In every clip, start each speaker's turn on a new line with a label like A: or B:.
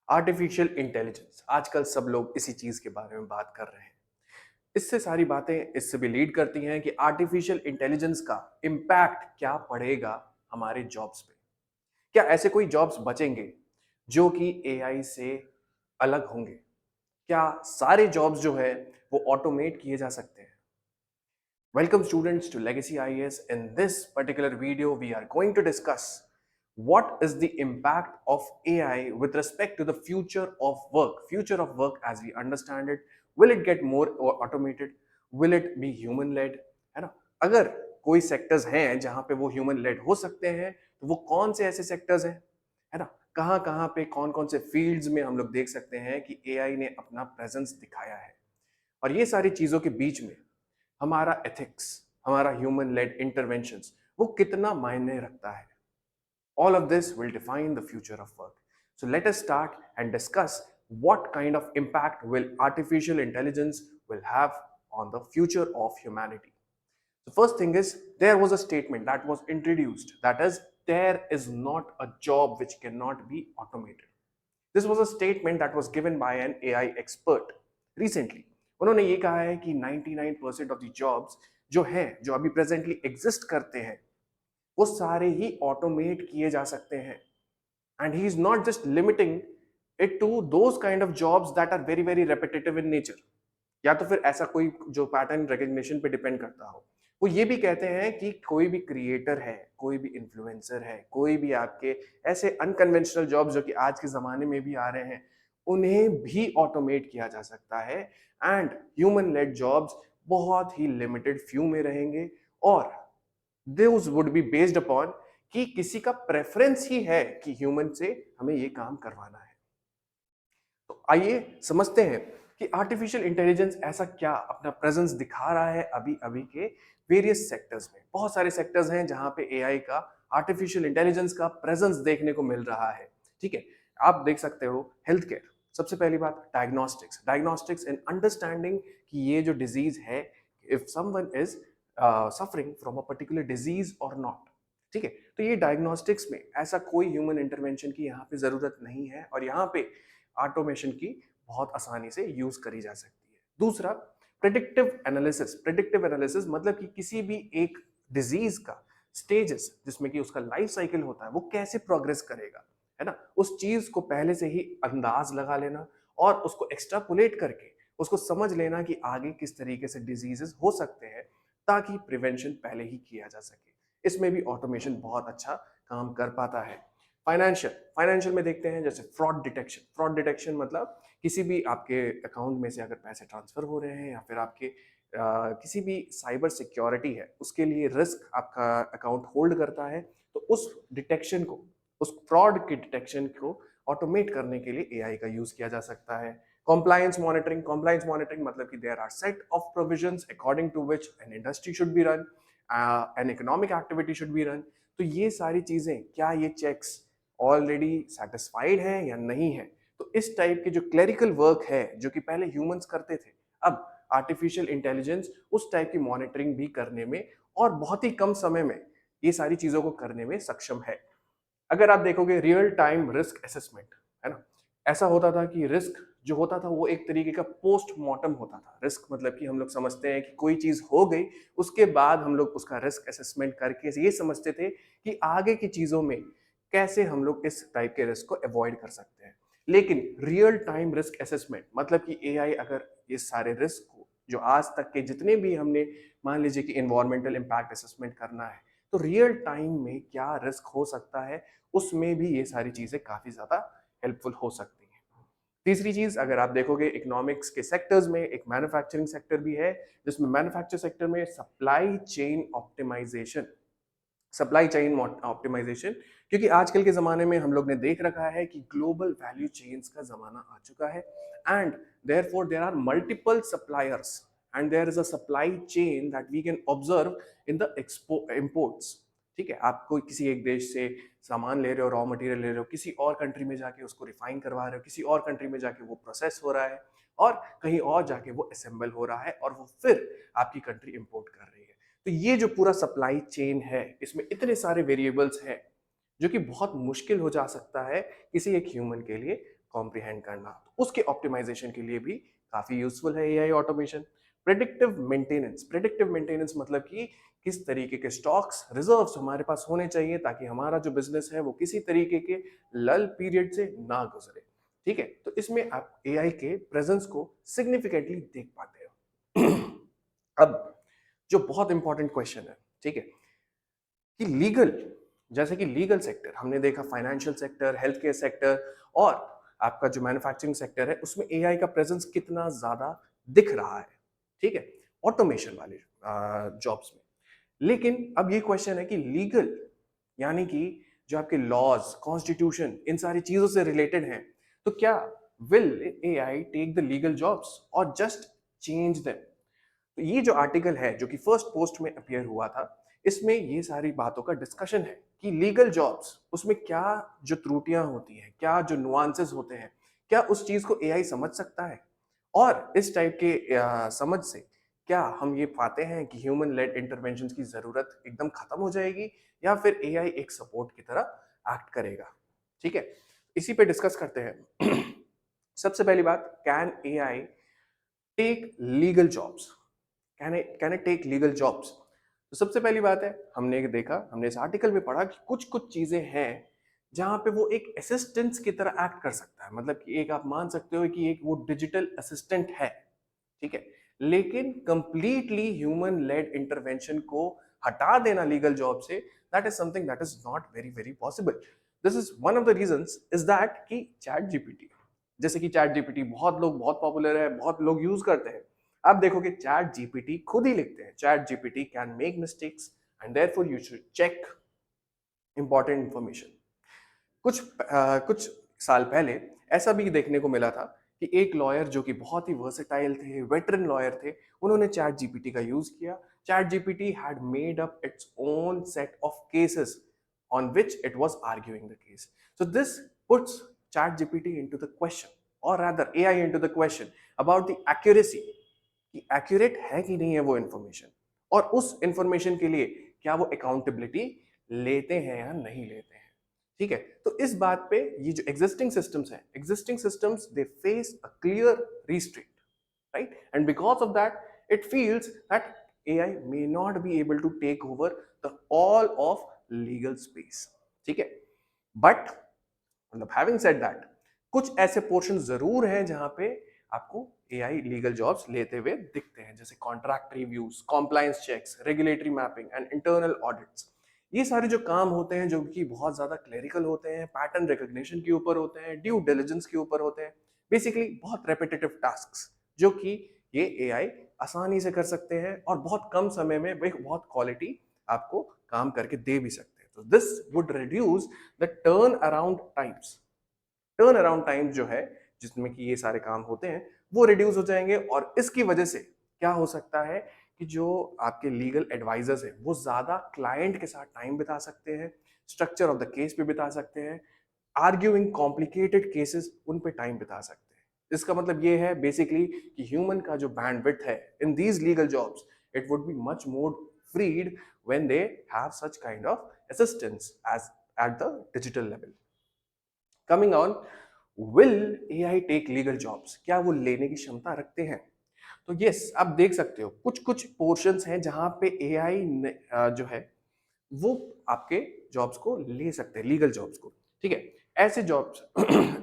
A: Artificial intelligence आजकल सब लोग इसी चीज के बारे में बात कर रहे हैं। इससे सारी बातें इससे भी लीड करती हैं कि आर्टिफिशियल इंटेलिजेंस का इम्पैक्ट क्या पड़ेगा हमारे जॉब्स पे। क्या ऐसे कोई जॉब्स बचेंगे जो कि एआई से अलग होंगे? क्या सारे जॉब्स जो है वो ऑटोमेट किए जा सकते हैं? Welcome students to Legacy IAS. In this particular video, we are going to discuss what is the impact of AI with respect to the future of work. Future of work as we understand it. Will it get more automated? Will it be human led? है ना? अगर कोई sectors हैं जहां पे वो human lead हो सकते हैं तो वो कौन से ऐसे सेक्टर्स हैं, है ना? कहाँ कहाँ पे कौन कौन से फील्ड्स में हम लोग देख सकते हैं कि एआई ने अपना प्रेजेंस दिखाया है। और ये सारी चीजों के बीच में हमारा एथिक्स, हमारा ह्यूमन लेड इंटरवेंशंस वो कितना मायने रखता है। All of this will define the future of work. So let us start and discuss what kind of impact will artificial intelligence will have on the future of humanity. The first thing is there was a statement that was introduced, that is, there is not a job which cannot be automated. This was a statement that was given by an AI expert recently. उन्होंने ये कहा है कि 99% of the jobs जो हैं, जो अभी presently exist करते हैं, वो सारे ही ऑटोमेट किए जा सकते हैं। And he is not just limiting it to those kind of jobs that are very very repetitive in nature, या तो फिर ऐसा कोई जो पैटर्न रिकग्निशन पे डिपेंड करता हो। वो ये भी कहते हैं कि कोई भी क्रिएटर है, कोई भी इन्फ्लुएंसर है, कोई भी आपके ऐसे अनकन्वेंशनल जॉब्स जो कि आज के ज़माने में भी आ रहे हैं, उन्हें भी ऑटोमेट किया जा सकता है। एंड ह्यूमन लेड जॉब्स बहुत ही लिमिटेड फ्यू में रहेंगे, और those would be based upon कि किसी का प्रेफरेंस ही है कि ह्यूमन से हमें ये काम करवाना है। तो आइए समझते हैं कि आर्टिफिशियल इंटेलिजेंस ऐसा क्या अपना प्रेजेंस दिखा रहा है अभी अभी के वेरियस सेक्टर्स में। बहुत सारे सेक्टर्स हैं जहां पे एआई का, आर्टिफिशियल इंटेलिजेंस का प्रेजेंस देखने को मिल रहा है। ठीक है, आप देख सकते हो हेल्थ केयर, सबसे पहली बात डायग्नोस्टिक्स, डायग्नोस्टिक्स इन अंडरस्टैंडिंग कि ये जो डिजीज है, if someone is suffering from a particular disease और नॉट। ठीक है, तो ये डायग्नोस्टिक्स में ऐसा कोई ह्यूमन इंटरवेंशन की यहाँ पे जरूरत नहीं है, और यहाँ पे ऑटोमेशन की बहुत आसानी से यूज करी जा सकती है। दूसरा, प्रेडिक्टिव एनालिसिस। प्रेडिक्टिव एनालिसिस मतलब कि किसी भी एक डिजीज का स्टेजेस जिसमें कि उसका लाइफ साइकिल होता है, वो कैसे प्रोग्रेस करेगा, है ना, उस चीज को पहले से ही अंदाज लगा लेना और उसको एक्सट्रापोलेट करके उसको समझ लेना कि आगे किस तरीके से डिजीजेस हो सकते हैं, ताकि प्रिवेंशन पहले ही किया जा सके। इसमें भी ऑटोमेशन बहुत अच्छा काम कर पाता है। फाइनेंशियल फाइनेंशियल में देखते हैं जैसे फ्रॉड डिटेक्शन। फ्रॉड डिटेक्शन मतलब किसी भी आपके अकाउंट में से अगर पैसे ट्रांसफर हो रहे हैं, या फिर आपके किसी भी साइबर सिक्योरिटी है उसके लिए रिस्क आपका अकाउंट होल्ड करता है, तो उस डिटेक्शन को, उस फ्रॉड के डिटेक्शन को ऑटोमेट करने के लिए एआई का यूज किया जा सकता है। Compliance monitoring. कॉम्प्लायंस मॉनिटरिंग मतलब कि there are set of provisions according to which an industry should be run, an economic activity should be run. तो ये सारी चीजें, क्या ये चेक्स ऑलरेडी सेटिस्फाइड है या नहीं है। तो इस टाइप के जो क्लरिकल वर्क है जो कि पहले ह्यूमंस करते थे, अब आर्टिफिशियल इंटेलिजेंस उस टाइप की मॉनिटरिंग भी करने में और बहुत ही कम समय में ये सारी चीजों को करने में सक्षम है। अगर आप देखोगे रियल टाइम रिस्क असेसमेंट, है ना, ऐसा होता था कि रिस्क जो होता था वो एक तरीके का पोस्टमार्टम होता था। रिस्क मतलब कि हम लोग समझते हैं कि कोई चीज हो गई, उसके बाद हम लोग उसका रिस्क असेसमेंट करके ये समझते थे कि आगे की चीजों में कैसे हम लोग इस टाइप के रिस्क को अवॉइड कर सकते हैं। लेकिन रियल टाइम रिस्क असेसमेंट मतलब कि एआई अगर इस सारे रिस्क को, जो आज तक के जितने भी हमने, मान लीजिए कि इन्वायरमेंटल इम्पैक्ट असेसमेंट करना है, तो रियल टाइम में क्या रिस्क हो सकता है, उसमें भी ये सारी चीजें काफी ज्यादा हेल्पफुल हो सकती हैं। तीसरी चीज, अगर आप देखोगे इकोनॉमिक्स के सेक्टर्स में एक मैन्युफैक्चरिंग सेक्टर भी है, जिसमें मैन्युफैक्चर सेक्टर में supply chain optimisation, supply chain optimisation, क्योंकि आजकल के ज़माने में हम लोग ने देख रखा है कि ग्लोबल वैल्यू चेन्स का ज़माना आ चुका है, and therefore there are multiple suppliers and there is a supply chain that we can observe in the imports. ठीक है, आप कोई किसी एक देश से सामान ले रहे हो, रॉ मटेरियल ले रहे हो, किसी और कंट्री में जाके उसको रिफाइन करवा रहे हो, किसी और कंट्री में जाके वो प्रोसेस हो रहा है, और कहीं और जाके वो असेंबल हो रहा है, और वो फिर आपकी कंट्री इंपोर्ट कर रही है। तो ये जो पूरा सप्लाई चेन है, इसमें इतने सारे वेरिएबल्स हैं जो कि बहुत मुश्किल हो जा सकता है किसी एक ह्यूमन के लिए कॉम्प्रिहेंड करना, उसके ऑप्टिमाइजेशन के लिए भी काफी यूजफुल है एआई ऑटोमेशन। प्रेडिक्टिव मेंटेनेंस मतलब कि किस तरीके के स्टॉक्स रिजर्व्स हमारे पास होने चाहिए ताकि हमारा जो बिजनेस है वो किसी तरीके के लल पीरियड से ना गुजरे। ठीक है, तो इसमें आप एआई के प्रेजेंस को सिग्निफिकेंटली देख पाते हो। अब जो बहुत इंपॉर्टेंट क्वेश्चन है, ठीक है, कि लीगल, जैसे कि लीगल सेक्टर हमने देखा, financial sector, health care sector और आपका जो मैन्युफैक्चरिंग सेक्टर है उसमें एआई का प्रेजेंस कितना ज्यादा दिख रहा है, ठीक है, ऑटोमेशन वाले जॉब्स में। लेकिन अब ये क्वेश्चन है कि लीगल यानी कि जो आपके लॉज, कॉन्स्टिट्यूशन, इन सारी चीजों से रिलेटेड हैं, तो क्या will AI take the legal jobs और जस्ट चेंज देम? तो ये जो आर्टिकल है जो कि फर्स्ट पोस्ट में अपीयर हुआ था, इसमें ये सारी बातों का डिस्कशन है कि लीगल जॉब्स उसमें क्या जो त्रुटियां होती हैं, क्या जो नुआंसेस होते हैं, क्या उस चीज को एआई समझ सकता है, और इस टाइप के समझ से क्या हम ये पाते हैं कि ह्यूमन लेड इंटरवेंशन की जरूरत एकदम खत्म हो जाएगी या फिर एआई एक सपोर्ट की तरह एक्ट करेगा। ठीक है, इसी पे डिस्कस करते हैं। सबसे पहली बात, can AI take legal jobs? Can it take legal jobs? तो सबसे पहली बात है, हमने देखा, हमने इस आर्टिकल में पढ़ा कि कुछ कुछ चीजें हैं जहां पे वो एक असिस्टेंस की तरह एक्ट कर सकता है, मतलब कि एक आप मान सकते हो कि एक वो डिजिटल असिस्टेंट है, ठीक है, लेकिन कंप्लीटली ह्यूमन लेड इंटरवेंशन को हटा देना लीगल जॉब से, that is something that is not very very possible. This is one of the reasons is that कि चैट जीपीटी, जैसे कि चैट जीपीटी बहुत लोग, बहुत पॉपुलर है, बहुत लोग यूज करते हैं। आप देखोगे चैट जीपीटी खुद ही लिखते हैं, chat GPT can make mistakes and therefore you should check important information. कुछ साल पहले ऐसा भी देखने को मिला था कि एक लॉयर जो कि बहुत ही वर्सेटाइल थे, वेटरन लॉयर थे, उन्होंने चैट जीपीटी का यूज किया। Chat GPT had made up its own set of cases on which it was arguing the case. So this puts ChatGPT into the question, or rather AI into the question about the accuracy, कि accurate है कि नहीं है वो information, और उस information के लिए क्या वो accountability लेते हैं या नहीं लेते हैं। ठीक है, तो इस बात पे ये जो एग्जिस्टिंग सिस्टम्स हैं, existing systems they face a clear restraint, right? And because of that, it feels that AI may not be able to take over the all of legal space. ठीक है, बट मतलब having said that, कुछ ऐसे portion जरूर हैं जहां पे आपको एआई लीगल जॉब्स लेते हुए दिखते हैं, जैसे contract reviews, compliance checks, regulatory mapping and internal audits. ये सारे जो काम होते हैं जो कि बहुत ज्यादा क्लेरिकल होते हैं, पैटर्न रिकॉग्निशन के ऊपर होते हैं, ड्यू डिलिजेंस के ऊपर होते हैं, बेसिकली बहुत रेपिटेटिव टास्क्स जो कि ये एआई आसानी से कर सकते हैं और बहुत कम समय में वे बहुत क्वालिटी आपको काम करके दे भी सकते हैं। तो this would reduce the turn around time जो है जिसमें कि ये सारे काम होते हैं वो रिड्यूस हो जाएंगे, और इसकी वजह से क्या हो सकता है कि जो आपके लीगल एडवाइजर्स हैं वो ज्यादा क्लाइंट के साथ टाइम बिता सकते हैं, स्ट्रक्चर ऑफ द केस पे बिता सकते हैं, आर्ग्यूइंग कॉम्प्लिकेटेड केसेस उन पे टाइम बिता सकते हैं। इसका मतलब ये है बेसिकली कि ह्यूमन का जो बैंडविड्थ है in these legal jobs, it would be much more freed when they have such kind of assistance as at the digital level. Coming on, will AI take legal jobs? क्या वो लेने की क्षमता रखते हैं? तो यस, आप देख सकते हो कुछ कुछ पोर्शंस हैं जहां पे एआई जो है वो आपके जॉब्स को ले सकते हैं, लीगल जॉब्स को। ठीक है, ऐसे जॉब्स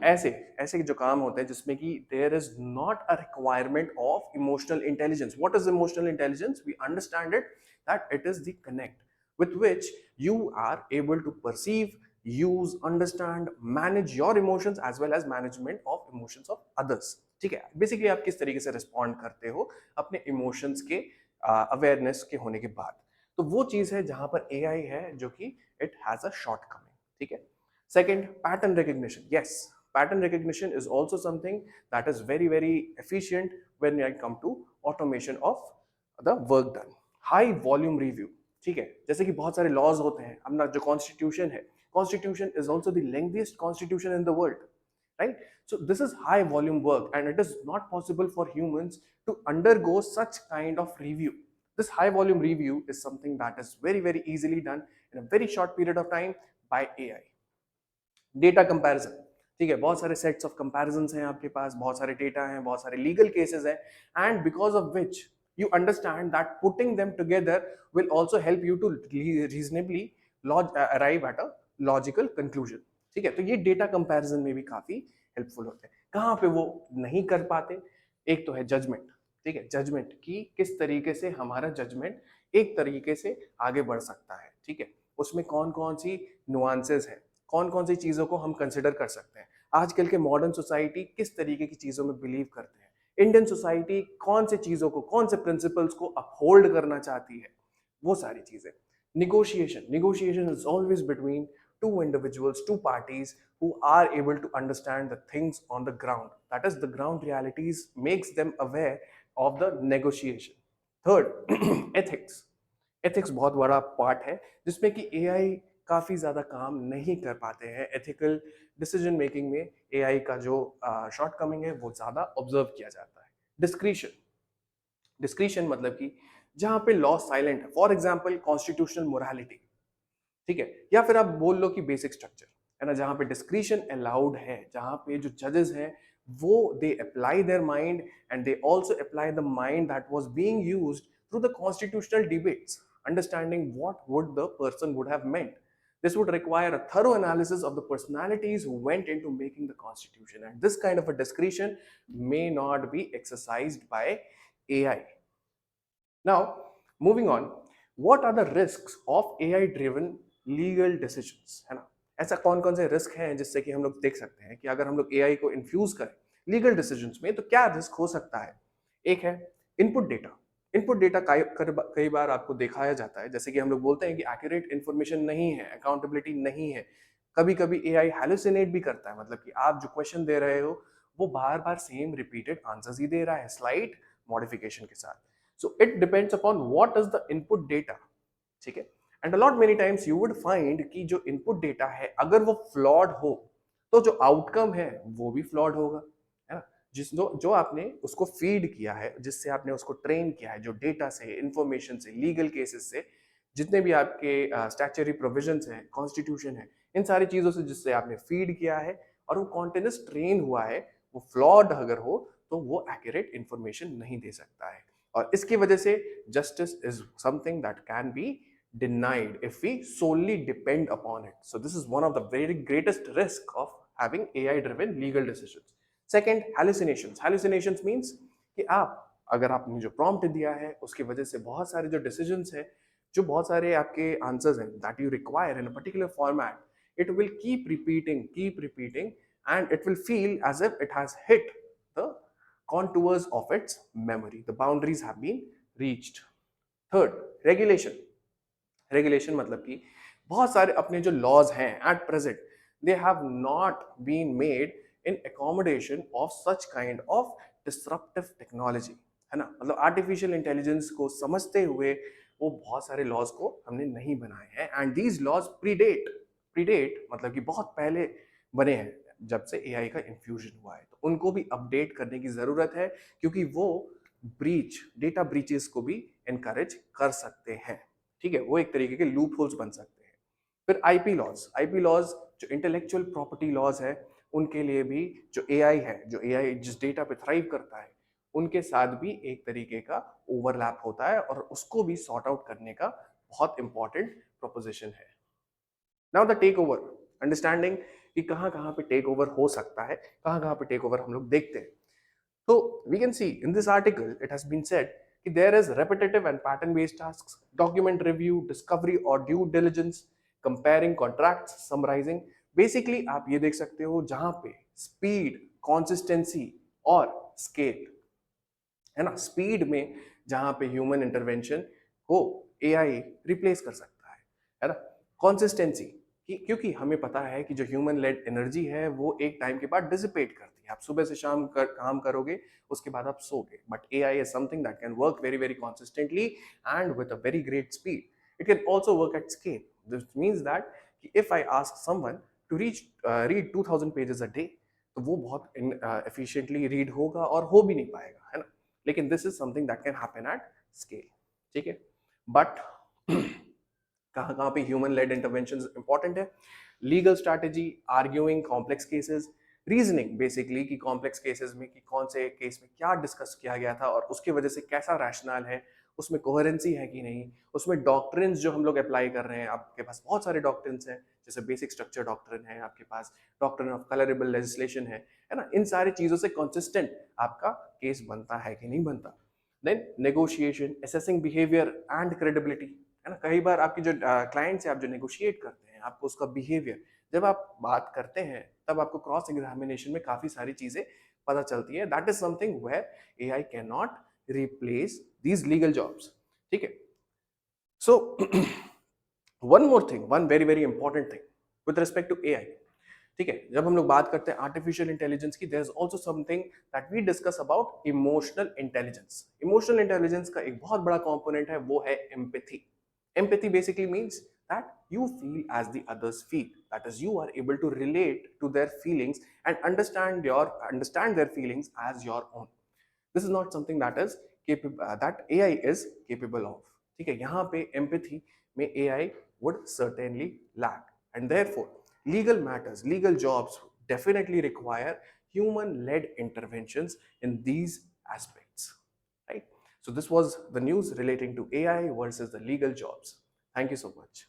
A: ऐसे ऐसे जो काम होते हैं जिसमें कि there is not a requirement of emotional intelligence. What is emotional intelligence? We understand it that it is the connect with which you are able to perceive, use, understand, manage your emotions as well as management of emotions of others। ठीक है, basically आप किस तरीके से respond करते हो अपने emotions के अवेयरनेस के होने के बाद, तो वो चीज है जहां पर एआई है जो कि it has a shortcoming. ठीक है, second, pattern recognition. Yes, pattern recognition is also something that is very very efficient when I come to automation of the work done. High volume review, ठीक है, जैसे कि बहुत सारे laws होते हैं, अपना जो कॉन्स्टिट्यूशन है, constitution is also the lengthiest constitution in the world, right? So this is high volume work and it is not possible for humans to undergo such kind of review. This high volume review is something that is very very easily done in a very short period of time by AI. Data comparison, ठीक है, बहुत सारे sets of comparisons हैं आपके पास, बहुत सारे data हैं, बहुत सारे लीगल केसेस हैं, and because of which you understand that putting them together will also help you to reasonably arrive at a logical conclusion. ठीक है, तो ये डेटा कंपैरिजन में भी काफी हेल्पफुल होते हैं। कहाँ पे वो नहीं कर पाते? एक तो है जजमेंट। ठीक है, जजमेंट की किस तरीके से हमारा जजमेंट एक तरीके से आगे बढ़ सकता है। ठीक है, उसमें कौन कौन सी नुआंसेस हैं, कौन कौन सी चीजों को हम कंसिडर कर सकते हैं, आजकल के मॉडर्न सोसाइटी किस तरीके की चीजों में बिलीव करते हैं, इंडियन सोसाइटी कौन से चीजों को, कौन से प्रिंसिपल्स को अपहोल्ड करना चाहती है, वो सारी चीजें। Negotiation is always between two individuals, two parties who are able to understand the things on the ground. That is, the ground realities makes them aware of the negotiation. Third, ethics. Ethics बहुत बड़ा part है जिसमें कि AI काफी ज्यादा काम नहीं कर पाते हैं। एथिकल डिसीजन मेकिंग में एआई का जो शॉर्ट कमिंग है वो ज्यादा ऑब्जर्व किया जाता है। डिस्क्रिशन, डिस्क्रिशन मतलब कि जहां पे लॉ साइलेंट है, फॉर एग्जांपल कॉन्स्टिट्यूशनल मोरालिटी, ठीक है, या फिर आप बोल लो कि बेसिक स्ट्रक्चर है ना, जहां पे डिस्क्रिशन अलाउड है, जहां पे जो जजेस हैं वो they apply their mind and they also apply the mind that was being used through the constitutional debates, understanding what would the person would have meant. This would require a thorough analysis of the personalities who went into making the constitution, and this kind of a discretion may not be exercised by AI. Now, moving on, what are the risks of AI driven legal decisions, है ना? ऐसा कौन कौन से risk हैं जिससे कि हम लोग देख सकते हैं कि अगर हम लोग एआई को इन्फ्यूज करें लीगल डिसीजंस में तो क्या रिस्क हो सकता है? एक है इनपुट डेटा। इनपुट डेटा कई बार आपको दिखाया जाता है, जैसे कि हम लोग बोलते हैं कि एक्यूरेट इन्फॉर्मेशन नहीं है, अकाउंटेबिलिटी नहीं है। कभी कभी एआई हैलुसिनेट भी करता है, मतलब कि आप जो क्वेश्चन दे रहे हो वो बार बार सेम रिपीटेड आंसर्स ही दे रहा है स्लाइट मॉडिफिकेशन के साथ। So it depends upon what is the input data. ठीक है, and a lot many times you would find कि जो इनपुट डेटा है अगर वो फ्लॉड हो तो जो आउटकम है वो भी फ्लॉड होगा, है ना? जो आपने उसको फीड किया है, जिससे आपने उसको ट्रेन किया है, जो डेटा से, इंफॉर्मेशन से, लीगल केसेस से, जितने भी आपके स्टैच्यूटरी प्रोविजंस हैं, कॉन्स्टिट्यूशन है, इन सारी चीजों से जिससे आपने फीड किया है और वो कॉन्टिन्यूस ट्रेन हुआ है, वो फ्लॉड अगर हो तो वो एक्यूरेट इंफॉर्मेशन नहीं दे सकता है। और इसकी वजह से justice is something that can be denied if we solely depend upon it. So this is one of the very greatest risk of having AI driven legal decisions. Second, hallucinations. Hallucinations means कि आप अगर आपने जो prompt दिया है उसकी वजह से बहुत सारे जो decisions है, जो बहुत सारे आपके answers हैं that you require in a particular format, it will keep repeating and it will feel as if it has hit the contours of its memory. The boundaries have been reached. Third, regulation. Regulation मतलब कि बहुत सारे अपने जो laws हैं at present they have not been made in accommodation of such kind of disruptive technology, है ना? मतलब आर्टिफिशियल इंटेलिजेंस को समझते हुए वो बहुत सारे लॉज को हमने नहीं बनाए हैं, एंड दीज लॉज प्रीडेट मतलब कि बहुत पहले बने हैं जब से एआई का इन्फ्यूजन हुआ है, तो उनको भी अपडेट करने की जरूरत है क्योंकि वो डेटा ब्रीचेस को भी इनकरेज कर सकते हैं। ठीक है, वो एक तरीके के लूप होल्स बन सकते हैं। फिर आईपी लॉज जो इंटेलेक्चुअल प्रॉपर्टी लॉज है उनके लिए भी, जो एआई है, जो एआई जिस डेटा पे थ्राइव करता है उनके साथ भी एक तरीके का ओवरलैप होता है और उसको भी सॉर्ट आउट करने का बहुत इंपॉर्टेंट प्रोपोजिशन है। Now the take over understanding कि कहाँ कहाँ पे टेक ओवर हो सकता है, कहाँ कहाँ पे टेक ओवर हम लोग देखते हैं। So we can see in this article, it has been said that there is repetitive and pattern-based tasks, document review, discovery or due diligence, comparing contracts, summarizing. Basically, आप ये देख सकते हो जहां पे speed, consistency और scale, है ना? Speed में जहां पे human intervention को AI replace कर सकता है ना? Consistency क्योंकि हमें पता है कि जो ह्यूमन लेड एनर्जी है वो एक टाइम के बाद डिसिपेट करती है। आप सुबह से शाम काम करोगे, उसके बाद आप सोगे, but AI is something that can work very very consistently and with a very great speed. It can also work at scale. This means that कि if I ask someone to read 2000 pages a day तो वो बहुत efficiently read होगा और हो भी नहीं पाएगा, है ना? लेकिन this is something that can happen at scale. ठीक है, बट कहाँ कहाँ पे ह्यूमन लेड इंटरवेंशन इंपॉर्टेंट है? Legal strategy, arguing complex cases, reasoning basically कि कॉम्प्लेक्स केसेस में कि कौन से केस में क्या डिस्कस किया गया था और उसकी वजह से कैसा रैशनल है, उसमें कोहेरेंसी है कि नहीं, उसमें डॉक्ट्रिन्स जो हम लोग अप्लाई कर रहे हैं, आपके पास बहुत सारे डॉक्ट्रिन्स हैं, जैसे बेसिक स्ट्रक्चर डॉक्ट्रिन है, आपके पास डॉक्ट्रिन ऑफ कलरेबल लेजिस्लेशन है ना, इन सारी चीजों से कंसिस्टेंट आपका केस बनता है कि नहीं बनता। Then negotiation, assessing behaviour and credibility, है ना, कई बार आपकी जो क्लाइंट से आप जो नेगोशिएट करते हैं, आपको उसका बिहेवियर जब आप बात करते हैं तब आपको क्रॉस एग्जामिनेशन में काफी सारी चीजें पता चलती है। That is something where AI can not replace these legal jobs. ठीक है, so one more thing, one very very important thing with respect to AI. ठीक है, जब हम लोग बात करते हैं आर्टिफिशियल इंटेलिजेंस की, there is also something that we discuss about emotional intelligence. Emotional intelligence का एक बहुत बड़ा कंपोनेंट है, वो है empathy. Empathy basically means that you feel as the others feel. That is, you are able to relate to their feelings and understand their feelings as your own. This is not something that is capable that AI is capable of. ठीक है, यहाँ पे empathy में AI would certainly lack, and therefore legal matters, legal jobs definitely require human-led interventions in these aspects, right? So this was the news relating to AI versus the legal jobs. Thank you so much.